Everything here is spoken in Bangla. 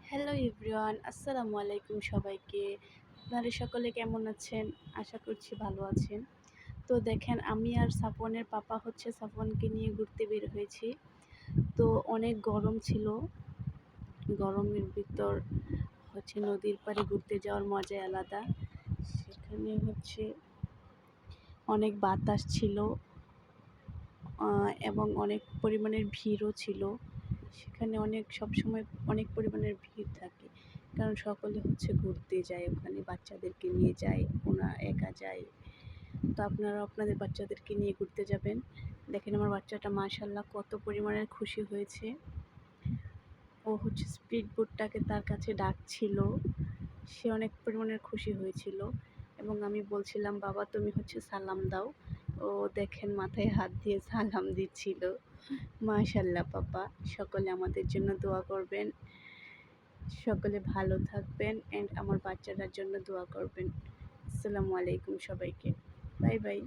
হ্যালো এভরিওয়ান, আসসালামু আলাইকুম সবাইকে। আপনারা সকলে কেমন আছেন? আশা করছি ভালো আছেন। তো দেখেন, আমি আর সাফওয়ানের পাপা সাফওয়ানকে নিয়ে ঘুরতে বের হয়েছি। তো অনেক গরম ছিল। গরমের ভিতর নদীর পাড়ে ঘুরতে যাওয়ার মজাই আলাদা। সেখানে অনেক বাতাস ছিল এবং অনেক পরিমাণের ভিড়ও ছিল। সেখানে সবসময় অনেক পরিমাণের ভিড় থাকে, কারণ সকলে ঘুরতে যায়, ওখানে বাচ্চাদেরকে নিয়ে যায়, ওরা একা যায়। তো আপনারা আপনাদের বাচ্চাদেরকে নিয়ে ঘুরতে যাবেন। দেখেন আমার বাচ্চাটা মাশাআল্লাহ কত পরিমাণের খুশি হয়েছে। ও স্পিড বোটটাকে তার কাছে ডাকছিল, সে অনেক পরিমাণের খুশি হয়েছিল। এবং আমি বলছিলাম, বাবা তুমি সালাম দাও। ও দেখেন মাথায় হাত দিয়ে সালাম দিচ্ছিল। মাশাআল্লাহ পাপা, সকলে আমাদের জন্য দোয়া করবেন, সকলে ভালো থাকবেন অ্যান্ড আমার বাচ্চাটার জন্য দোয়া করবেন। আসসালামু আলাইকুম সবাইকে, বাই বাই।